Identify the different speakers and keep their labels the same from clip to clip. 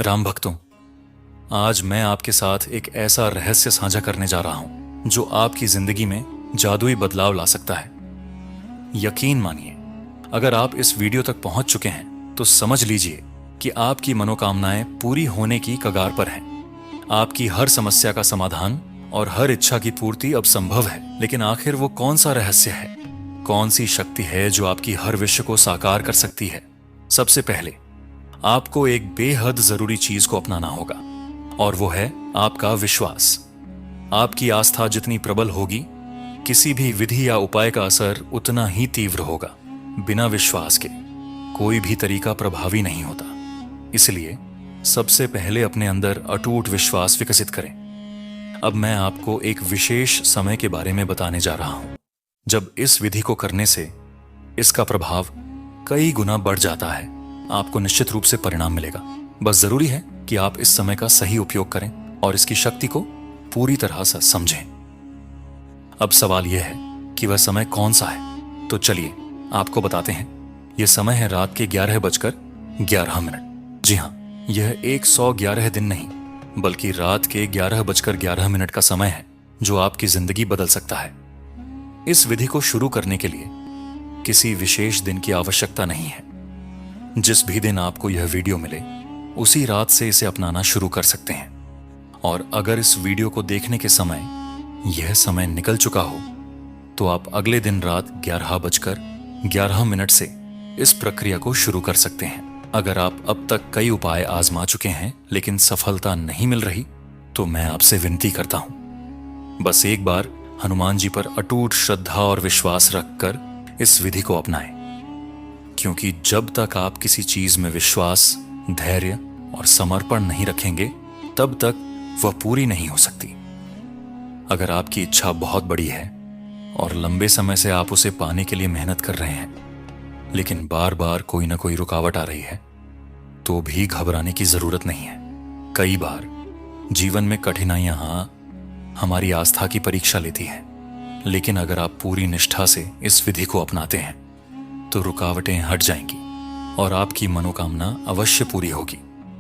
Speaker 1: राम भक्तों, आज मैं आपके साथ एक ऐसा रहस्य साझा करने जा रहा हूं जो आपकी जिंदगी में जादुई बदलाव ला सकता है। यकीन मानिए, अगर आप इस वीडियो तक पहुंच चुके हैं तो समझ लीजिए कि आपकी मनोकामनाएं पूरी होने की कगार पर हैं। आपकी हर समस्या का समाधान और हर इच्छा की पूर्ति अब संभव है। लेकिन आखिर वो कौन सा रहस्य है, कौन सी शक्ति है जो आपकी हर विश को साकार कर सकती है? सबसे पहले आपको एक बेहद जरूरी चीज को अपनाना होगा, और वो है आपका विश्वास। आपकी आस्था जितनी प्रबल होगी, किसी भी विधि या उपाय का असर उतना ही तीव्र होगा। बिना विश्वास के कोई भी तरीका प्रभावी नहीं होता। इसलिए सबसे पहले अपने अंदर अटूट विश्वास विकसित करें। अब मैं आपको एक विशेष समय के बारे में बताने जा रहा हूं, जब इस विधि को करने से इसका प्रभाव कई गुना बढ़ जाता है। आपको निश्चित रूप से परिणाम मिलेगा। बस जरूरी है कि आप इस समय का सही उपयोग करें और इसकी शक्ति को पूरी तरह से समझें। अब सवाल यह है कि वह समय कौन सा है, तो चलिए आपको बताते हैं। यह समय है रात के 11:11। जी हाँ, यह 111 दिन नहीं, बल्कि रात के 11:11 का समय है जो आपकी जिंदगी बदल सकता है। इस विधि को शुरू करने के लिए किसी विशेष दिन की आवश्यकता नहीं है। जिस भी दिन आपको यह वीडियो मिले, उसी रात से इसे अपनाना शुरू कर सकते हैं। और अगर इस वीडियो को देखने के समय यह समय निकल चुका हो, तो आप अगले दिन रात 11:11 से इस प्रक्रिया को शुरू कर सकते हैं। अगर आप अब तक कई उपाय आजमा चुके हैं लेकिन सफलता नहीं मिल रही, तो मैं आपसे विनती करता हूं, बस एक बार हनुमान जी पर अटूट श्रद्धा और विश्वास रखकर इस विधि को अपनाएं। क्योंकि जब तक आप किसी चीज में विश्वास, धैर्य और समर्पण नहीं रखेंगे, तब तक वह पूरी नहीं हो सकती। अगर आपकी इच्छा बहुत बड़ी है और लंबे समय से आप उसे पाने के लिए मेहनत कर रहे हैं, लेकिन बार बार कोई ना कोई रुकावट आ रही है, तो भी घबराने की जरूरत नहीं है। कई बार जीवन में कठिनाइयां हमारी आस्था की परीक्षा लेती हैं, लेकिन अगर आप पूरी निष्ठा से इस विधि को अपनाते हैं तो रुकावटें हट जाएंगी और आपकी मनोकामना अवश्य पूरी होगी।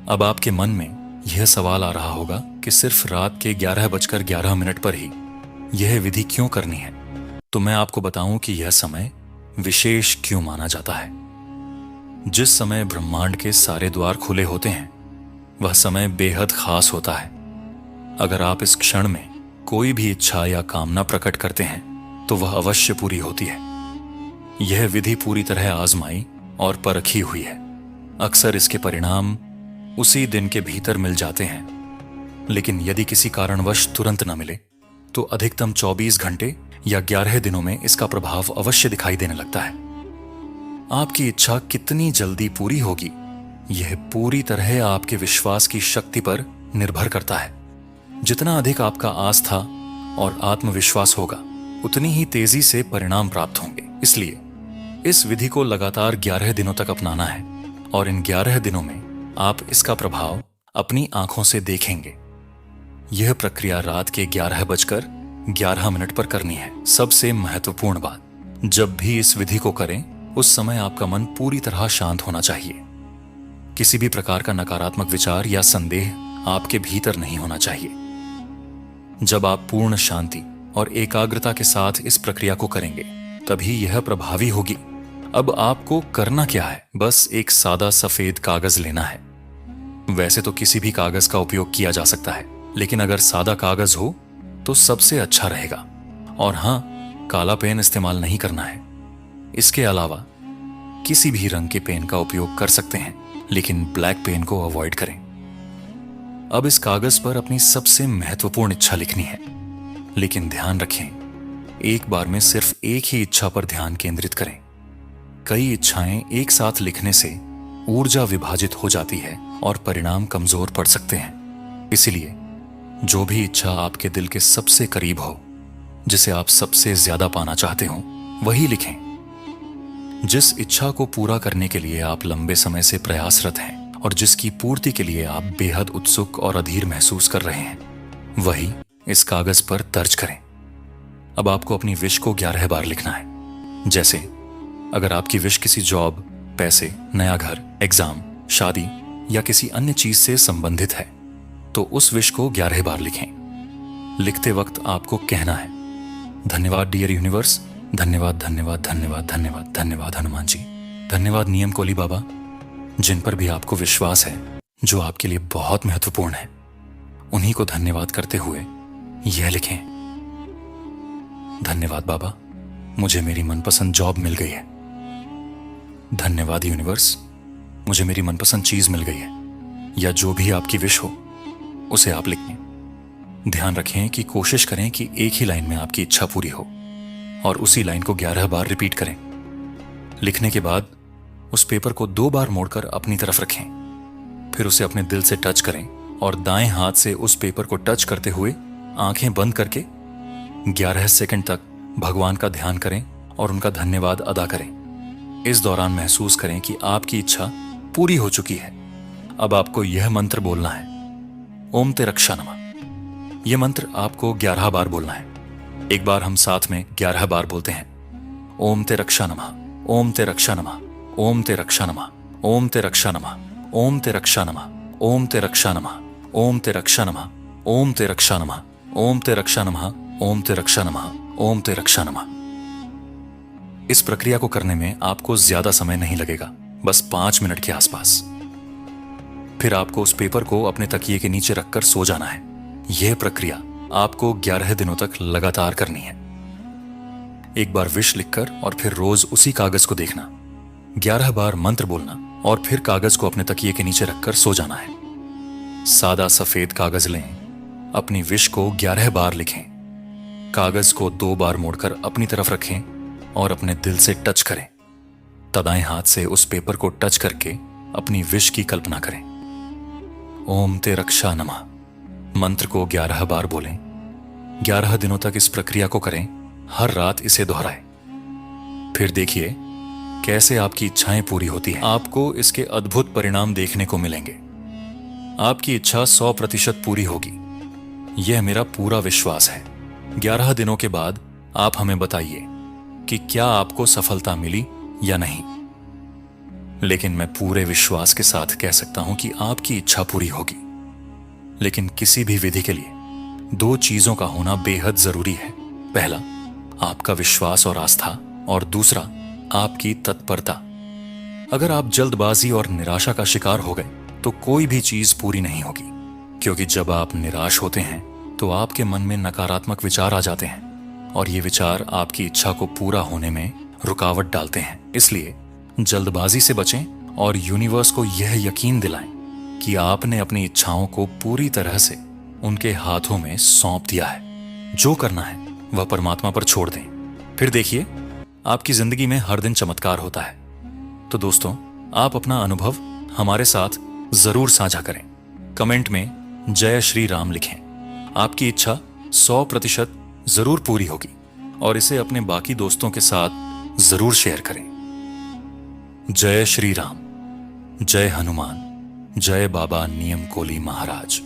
Speaker 1: अब आपके मन में यह सवाल आ रहा होगा कि सिर्फ रात के 11:11 पर ही यह विधि क्यों करनी है? तो मैं आपको बताऊं कि यह समय विशेष क्यों माना जाता है। जिस समय ब्रह्मांड के सारे द्वार खुले होते हैं, वह समय बेहद खास होता है। अगर आप इस क्षण में कोई भी इच्छा या कामना प्रकट करते हैं, तो वह अवश्य पूरी होती है। यह विधि पूरी तरह आजमाई और परखी हुई है। अक्सर इसके परिणाम उसी दिन के भीतर मिल जाते हैं, लेकिन यदि किसी कारणवश तुरंत न मिले, तो अधिकतम 24 घंटे या 11 दिनों में इसका प्रभाव अवश्य दिखाई देने लगता है। आपकी इच्छा कितनी जल्दी पूरी होगी, यह पूरी तरह आपके विश्वास की शक्ति पर निर्भर करता है। जितना अधिक आपका आस्था और आत्मविश्वास होगा, उतनी ही तेजी से परिणाम प्राप्त होंगे। इसलिए इस विधि को लगातार 11 दिनों तक अपनाना है, और इन 11 दिनों में आप इसका प्रभाव अपनी आंखों से देखेंगे। यह प्रक्रिया रात के 11:11 पर करनी है। सबसे महत्वपूर्ण बात, जब भी इस विधि को करें, उस समय आपका मन पूरी तरह शांत होना चाहिए। किसी भी प्रकार का नकारात्मक विचार या संदेह आपके भीतर नहीं होना चाहिए। जब आप पूर्ण शांति और एकाग्रता के साथ इस प्रक्रिया को करेंगे, तभी यह प्रभावी होगी। अब आपको करना क्या है? बस एक सादा सफेद कागज लेना है। वैसे तो किसी भी कागज का उपयोग किया जा सकता है, लेकिन अगर सादा कागज हो तो सबसे अच्छा रहेगा। और हां, काला पेन इस्तेमाल नहीं करना है। इसके अलावा किसी भी रंग के पेन का उपयोग कर सकते हैं, लेकिन ब्लैक पेन को अवॉइड करें। अब इस कागज पर अपनी सबसे महत्वपूर्ण इच्छा लिखनी है, लेकिन ध्यान रखें, एक बार में सिर्फ एक ही इच्छा पर ध्यान केंद्रित करें। कई इच्छाएं एक साथ लिखने से ऊर्जा विभाजित हो जाती है और परिणाम कमजोर पड़ सकते हैं। इसलिए जो भी इच्छा आपके दिल के सबसे करीब हो, जिसे आप सबसे ज्यादा पाना चाहते हो, वही लिखें। जिस इच्छा को पूरा करने के लिए आप लंबे समय से प्रयासरत हैं और जिसकी पूर्ति के लिए आप बेहद उत्सुक और अधीर महसूस कर रहे हैं, वही इस कागज पर दर्ज करें। अब आपको अपनी विश को 11 बार लिखना है। जैसे अगर आपकी विश किसी जॉब, पैसे, नया घर, एग्जाम, शादी या किसी अन्य चीज से संबंधित है तो उस विश को 11 बार लिखें। लिखते वक्त आपको कहना है, धन्यवाद डियर यूनिवर्स, धन्यवाद धन्यवाद धन्यवाद धन्यवाद धन्यवाद हनुमान जी, धन्यवाद नियम कोली बाबा, जिन पर भी आपको विश्वास है, जो आपके लिए बहुत महत्वपूर्ण है, उन्हीं को धन्यवाद करते हुए यह लिखें, धन्यवाद बाबा, मुझे मेरी मनपसंद जॉब मिल गई है। धन्यवाद यूनिवर्स, मुझे मेरी मनपसंद चीज मिल गई है। या जो भी आपकी विश हो उसे आप लिखें। ध्यान रखें कि कोशिश करें कि एक ही लाइन में आपकी इच्छा पूरी हो और उसी लाइन को 11 बार रिपीट करें। लिखने के बाद उस पेपर को 2 बार मोड़कर अपनी तरफ रखें। फिर उसे अपने दिल से टच करें और दाएं हाथ से उस पेपर को टच करते हुए आंखें बंद करके 11 सेकंड तक भगवान का ध्यान करें और उनका धन्यवाद अदा करें। इस दौरान महसूस करें कि आपकी इच्छा पूरी हो चुकी है। अब आपको यह मंत्र बोलना है, ओम ते रक्षा नमः। यह मंत्र आपको 11 बार बोलना है। एक बार हम साथ में 11 बार बोलते हैं, ओम ते रक्षा नमः, ओम ते रक्षा नमः, ओम ते रक्षा नमः, ओम ते रक्षा नमः, ओम ते रक्षा नमः, ओम ते रक्षा नमः, ओम ते रक्षा नमः, ओम ते रक्षा नमः, ओम ते रक्षा नमः, ओम ते रक्षा नमः, ओम ते रक्षा नमः। इस प्रक्रिया को करने में आपको ज्यादा समय नहीं लगेगा, बस 5 मिनट के आसपास। फिर आपको उस पेपर को अपने तकिए के नीचे रखकर सो जाना है। यह प्रक्रिया आपको 11 दिनों तक लगातार करनी है। एक बार विश लिखकर और फिर रोज उसी कागज को देखना, 11 बार मंत्र बोलना और फिर कागज को अपने तकिए के नीचे रखकर सो जाना है। सादा सफेद कागज लें, अपनी विश को 11 बार लिखें, कागज को 2 बार मोड़कर अपनी तरफ रखें और अपने दिल से टच करें। तदाएं हाथ से उस पेपर को टच करके अपनी विश की कल्पना करें। ओम ते रक्षा नमः मंत्र को 11 बार बोलें। 11 दिनों तक इस प्रक्रिया को करें, हर रात इसे दोहराएं। फिर देखिए कैसे आपकी इच्छाएं पूरी होती हैं। आपको इसके अद्भुत परिणाम देखने को मिलेंगे। आपकी इच्छा 100% पूरी होगी, यह मेरा पूरा विश्वास है। 11 दिनों के बाद आप हमें बताइए कि क्या आपको सफलता मिली या नहीं। लेकिन मैं पूरे विश्वास के साथ कह सकता हूं कि आपकी इच्छा पूरी होगी। लेकिन किसी भी विधि के लिए 2 चीजों का होना बेहद जरूरी है। पहला, आपका विश्वास और आस्था, और दूसरा, आपकी तत्परता। अगर आप जल्दबाजी और निराशा का शिकार हो गए तो कोई भी चीज पूरी नहीं होगी, क्योंकि जब आप निराश होते हैं तो आपके मन में नकारात्मक विचार आ जाते हैं और ये विचार आपकी इच्छा को पूरा होने में रुकावट डालते हैं। इसलिए जल्दबाजी से बचें और यूनिवर्स को यह यकीन दिलाएं कि आपने अपनी इच्छाओं को पूरी तरह से उनके हाथों में सौंप दिया है। जो करना है वह परमात्मा पर छोड़ दें। फिर देखिए आपकी जिंदगी में हर दिन चमत्कार होता है। तो दोस्तों, आप अपना अनुभव हमारे साथ जरूर साझा करें। कमेंट में जय श्री राम लिखें। आपकी इच्छा 100% जरूर पूरी होगी और इसे अपने बाकी दोस्तों के साथ जरूर शेयर करें। जय श्री राम, जय हनुमान, जय बाबा नियम कोली महाराज।